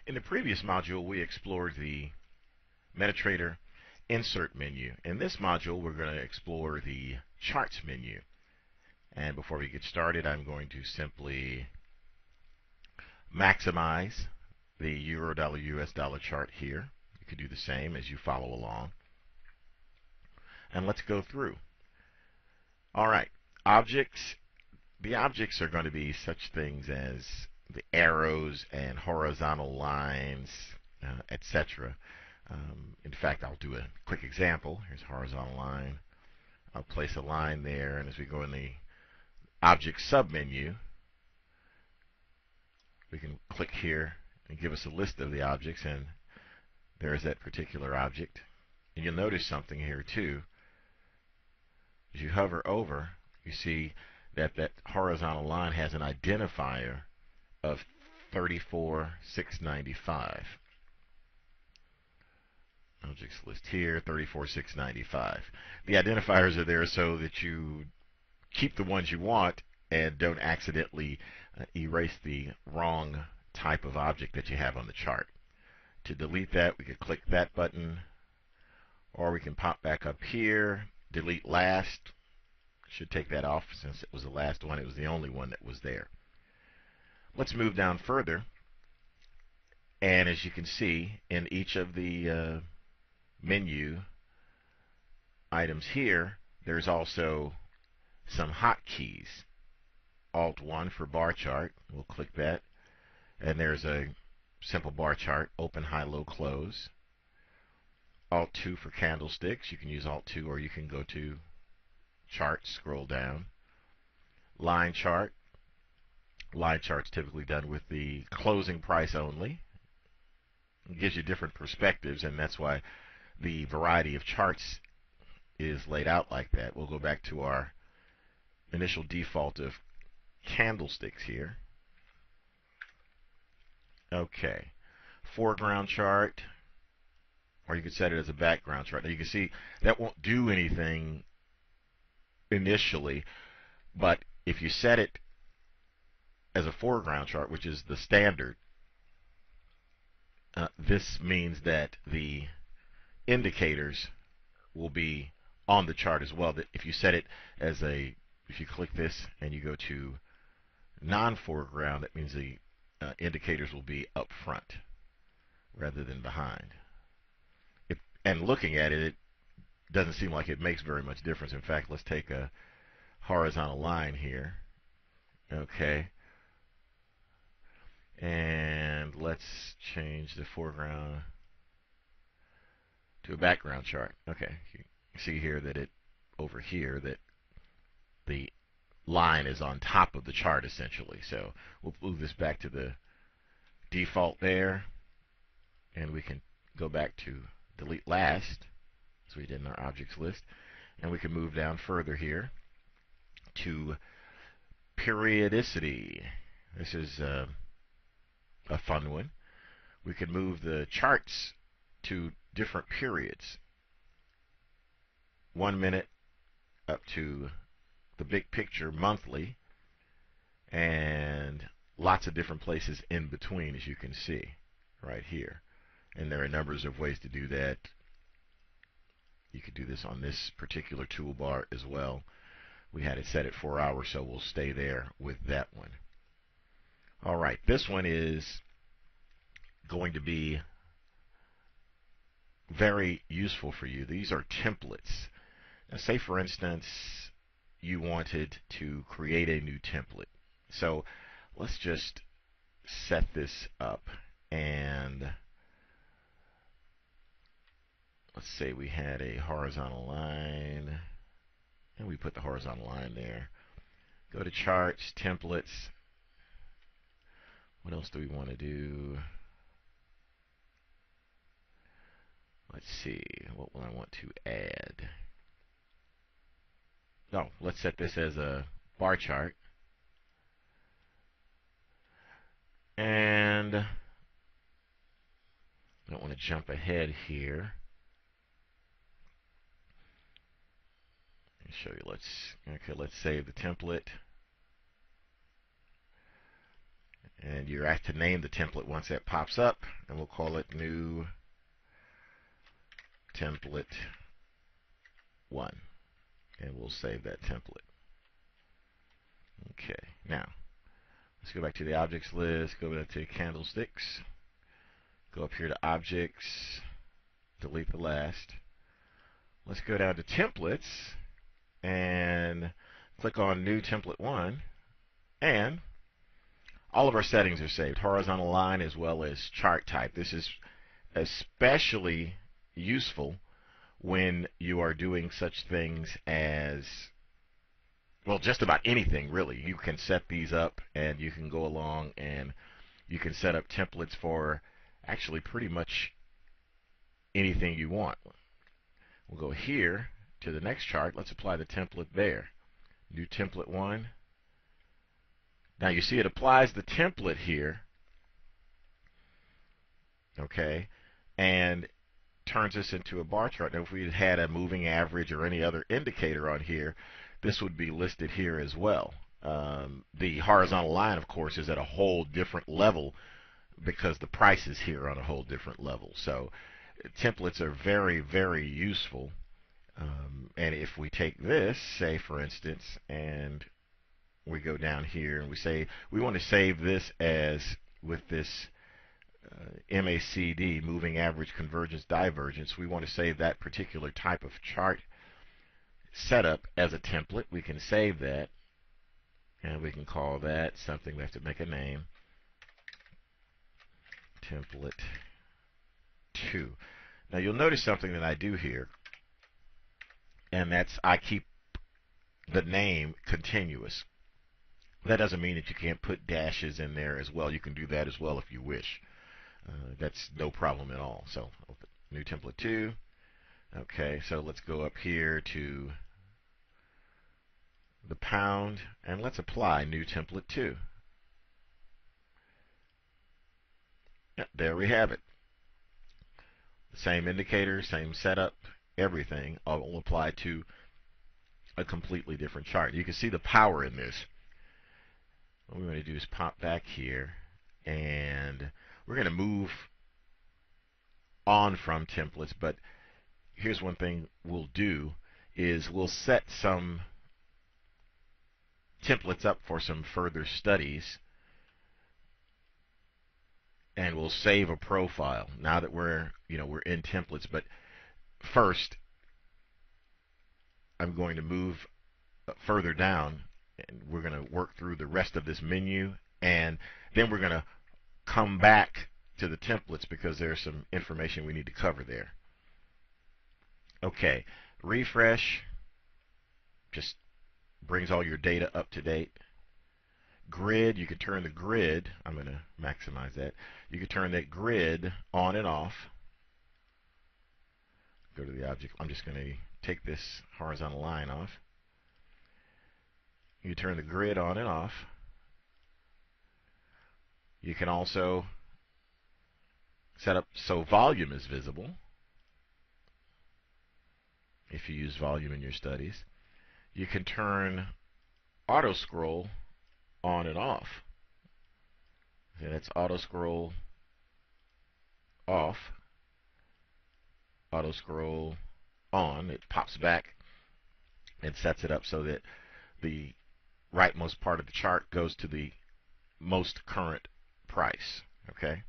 In the previous module, we explored the MetaTrader insert menu. In this module, we're going to explore the charts menu. And before we get started, I'm going to simply maximize the Euro dollar US dollar chart here. You could do the same as you follow along. And let's go through. All right, objects. The objects are going to be such things as the arrows and horizontal lines, etc. In fact, I'll do a quick example. Here's a horizontal line. I'll place a line there, and as we go in the object submenu, we can click here and give us a list of the objects, and there's that particular object. And you'll notice something here too. As you hover over, you see that horizontal line has an identifier of 34,695. Objects list here, 34,695. The identifiers are there so that you keep the ones you want and don't accidentally erase the wrong type of object that you have on the chart. To delete that, we could click that button, or we can pop back up here, delete last. Should take that off since it was the last one. It was the only one that was there. Let's move down further, and as you can see, in each of the menu items here, there's also some hotkeys. Alt-1 for bar chart. We'll click that, and there's a simple bar chart, open, high, low, close. Alt-2 for candlesticks. You can use Alt-2, or you can go to chart, scroll down. Line chart. Line chart's typically done with the closing price only. It gives you different perspectives, and that's why the variety of charts is laid out like that. We'll go back to our initial default of candlesticks here. Okay. Foreground chart, or you could set it as a background chart. Now you can see that won't do anything initially, but if you set it as a foreground chart, which is the standard, this means that the indicators will be on the chart as well. That if you set it as if you click this and you go to non-foreground, that means the indicators will be up front rather than behind. And looking at it, it doesn't seem like it makes very much difference. In fact, let's take a horizontal line here. Okay. And let's change the foreground to a background chart. Okay. You see here that over here that the line is on top of the chart essentially. So we'll move this back to the default there, and we can go back to delete last, as we did in our objects list, and we can move down further here to periodicity. This is a fun one. We can move the charts to different periods, 1 minute up to the big picture monthly, and lots of different places in between, as you can see right here. And there are numbers of ways to do that. You could do this on this particular toolbar as well. We had it set at 4 hours, so we'll stay there with that one. All right, this one is going to be very useful for you. These are templates. Now, say for instance you wanted to create a new template. So let's just set this up, and let's say we had a horizontal line, and we put the horizontal line there. Go to charts, templates. What else do we want to do? Let's see, what will I want to add? No, let's set this as a bar chart. And I don't want to jump ahead here. Let me show you. Let's save the template. And you're asked to name the template once that pops up, and we'll call it new template 1. And we'll save that template. Okay, now let's go back to the objects list, go back to candlesticks, go up here to objects, delete the last. Let's go down to templates and click on new template 1, and all of our settings are saved, horizontal line as well as chart type. This is especially useful when you are doing such things as, well, just about anything really. You can set these up and you can go along and you can set up templates for actually pretty much anything you want. We'll go here to the next chart. Let's apply the template there. New template 1. Now you see it applies the template here, okay, and turns this into a bar chart. Now if we had a moving average or any other indicator on here, this would be listed here as well. The horizontal line, of course, is at a whole different level because the price is here on a whole different level. So templates are very, very useful. And if we take this, say for instance, and we go down here and we say we want to save this as with this MACD, moving average convergence divergence, we want to save that particular type of chart setup as a template. We can save that, and we can call that something. We have to make a name, template 2. Now you'll notice something that I do here, and that's I keep the name continuous. That doesn't mean that you can't put dashes in there as well. You can do that as well if you wish. That's no problem at all. So new template 2. Okay, so let's go up here to the pound and let's apply new template 2. There we have it. Same indicator, same setup, everything all applied to a completely different chart. You can see the power in this. What we're going to do is pop back here, and we're going to move on from templates, but here's one thing we'll do is we'll set some templates up for some further studies, and we'll save a profile now that we're in templates. But first I'm going to move further down, and we're going to work through the rest of this menu, and then we're going to come back to the templates because there's some information we need to cover there. Okay, refresh just brings all your data up to date. Grid, you can turn the grid, I'm going to maximize that. You can turn that grid on and off. Go to the object. I'm just going to take this horizontal line off. You turn the grid on and off. You can also set up so volume is visible if you use volume in your studies. You can turn auto scroll on and off. Okay, that's auto scroll off, auto scroll on. It pops back and sets it up so that the rightmost part of the chart goes to the most current price. Okay,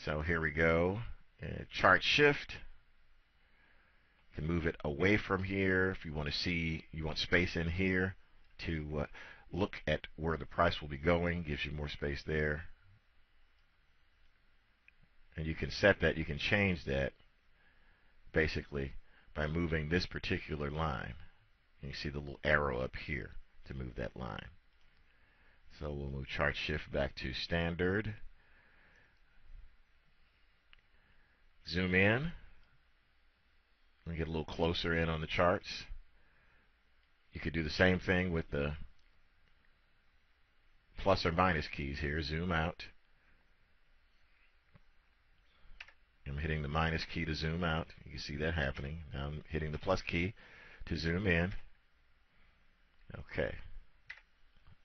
so here we go. Chart shift. You can move it away from here if you want to see, you want space in here to look at where the price will be going. Gives you more space there. And you can set that, you can change that basically by moving this particular line. And you see the little arrow up here to move that line. So we'll move chart shift back to standard. Zoom in. And get a little closer in on the charts. You could do the same thing with the plus or minus keys here. Zoom out. I'm hitting the minus key to zoom out. You can see that happening. Now I'm hitting the plus key to zoom in. Okay.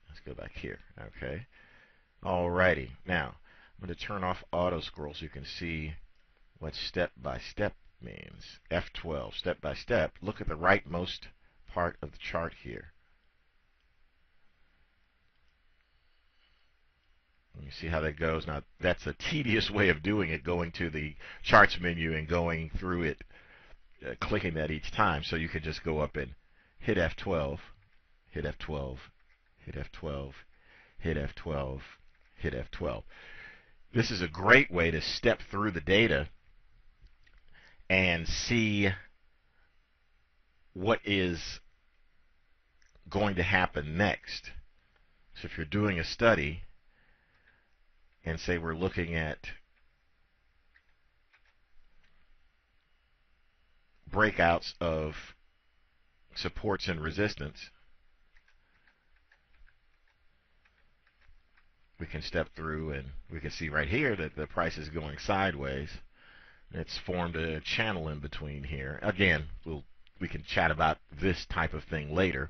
Let's go back here. Okay. Alrighty, now I'm going to turn off auto scroll so you can see what step by step means. F12, step by step. Look at the rightmost part of the chart here. You see how that goes. Now that's a tedious way of doing it, going to the charts menu and going through it, clicking that each time. So you can just go up and hit F12, hit F12, hit F12, hit F12, hit F12. This is a great way to step through the data and see what is going to happen next. So if you're doing a study, and say we're looking at breakouts of supports and resistance, we can step through and we can see right here that the price is going sideways. It's formed a channel in between here. Again, we can chat about this type of thing later,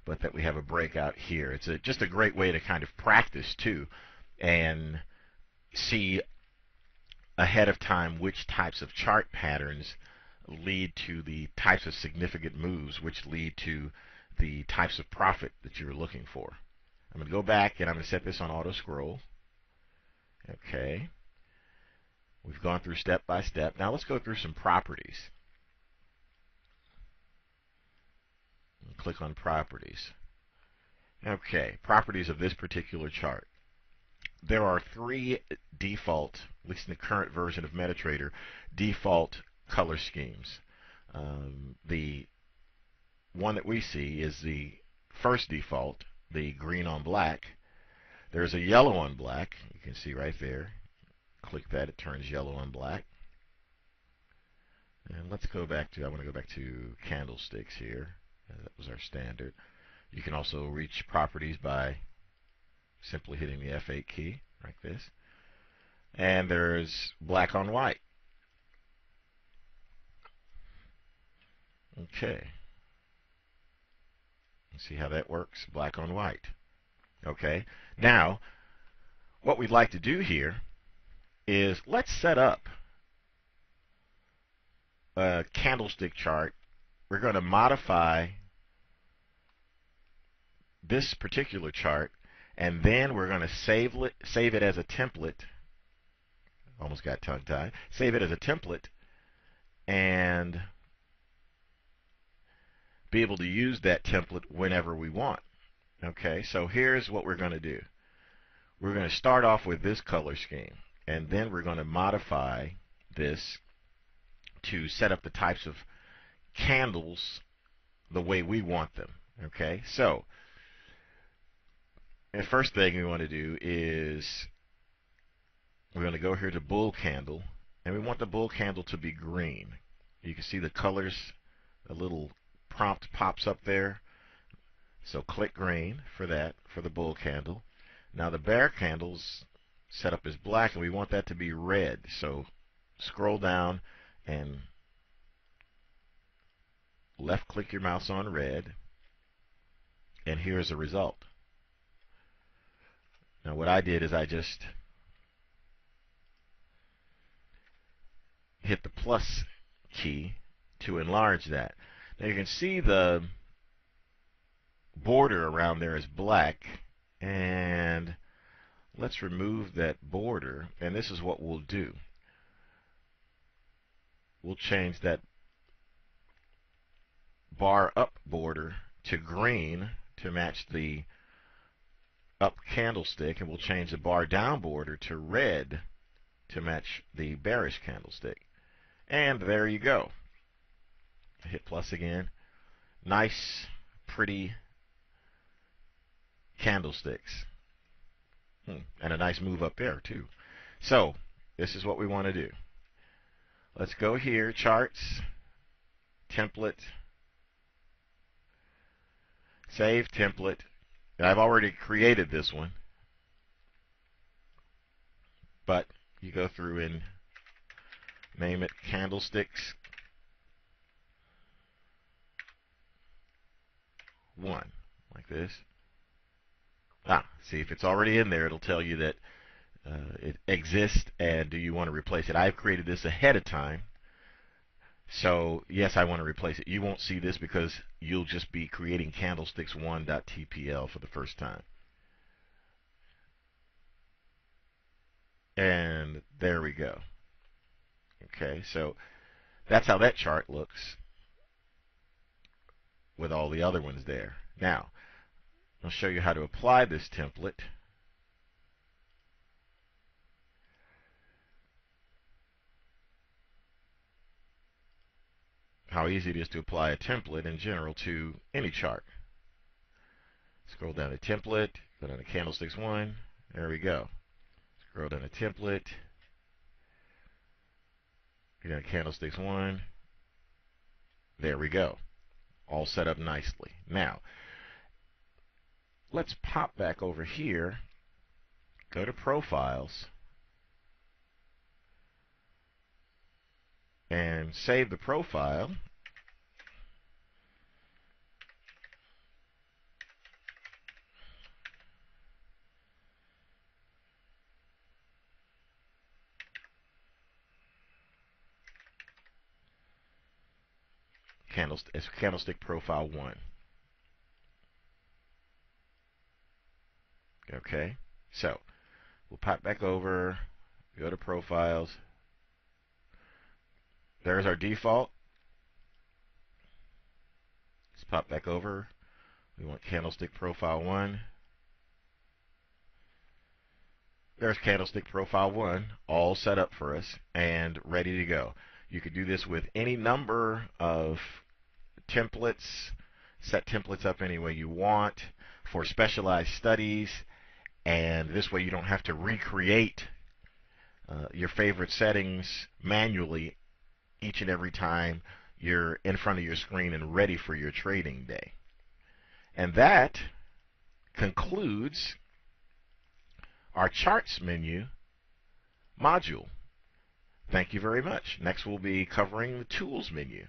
but that we have a breakout here. It's just a great way to kind of practice too and see ahead of time which types of chart patterns lead to the types of significant moves, which lead to the types of profit that you're looking for. I'm going to go back and I'm going to set this on auto scroll. Okay. We've gone through step by step. Now let's go through some properties. Click on properties. Okay, properties of this particular chart. There are three default, at least in the current version of MetaTrader, default color schemes. The one that we see is the first default, the green on black. There's a yellow on black. You can see right there. Click that, it turns yellow on black. And let's go back to, I want to go back to candlesticks here. That was our standard. You can also reach properties by simply hitting the F8 key, like this. And there's black on white. Okay. See how that works? Black on white. Okay. Now, what we'd like to do here is let's set up a candlestick chart. We're going to modify this particular chart, and then we're going to save it as a template. Almost got tongue-tied. Save it as a template and be able to use that template whenever we want. Okay, so here's what we're going to do. We're going to start off with this color scheme, and then we're going to modify this to set up the types of candles the way we want them. Okay, so the first thing we want to do is we're going to go here to bull candle, and we want the bull candle to be green. You can see the colors, a little prompt pops up there. So click green for that, for the bull candle. Now the bear candle's set up as black, and we want that to be red. So scroll down and left click your mouse on red, and here's the result. Now what I did is I just hit the plus key to enlarge that. Now you can see the border around there is black, and let's remove that border, and this is what we'll do. We'll change that bar up border to green to match the up candlestick, and we'll change the bar down border to red to match the bearish candlestick. And there you go. Hit plus again. Nice, pretty candlesticks. And a nice move up there too. So this is what we want to do. Let's go here, charts, template, save template. And I've already created this one, but you go through and name it candlesticks 1, like this. See, if it's already in there, it'll tell you that it exists, and do you want to replace it. I've created this ahead of time, so yes, I want to replace it. You won't see this because you'll just be creating candlesticks1.tpl for the first time. And there we go. Okay, so that's how that chart looks with all the other ones there. Now, I'll show you how to apply this template. How easy it is to apply a template in general to any chart. Scroll down to template, go down to candlesticks 1. There we go. Scroll down to template, go down to candlesticks 1. There we go. All set up nicely. Now, let's pop back over here, go to profiles, and save the profile. Candlestick profile 1. Okay, so we'll pop back over, go to profiles. There's our default. Let's pop back over. We want candlestick profile 1. There's candlestick profile 1, all set up for us and ready to go. You could do this with any number of templates, set templates up any way you want for specialized studies, and this way you don't have to recreate your favorite settings manually each and every time you're in front of your screen and ready for your trading day. And that concludes our charts menu module. Thank you very much. Next we'll be covering the tools menu.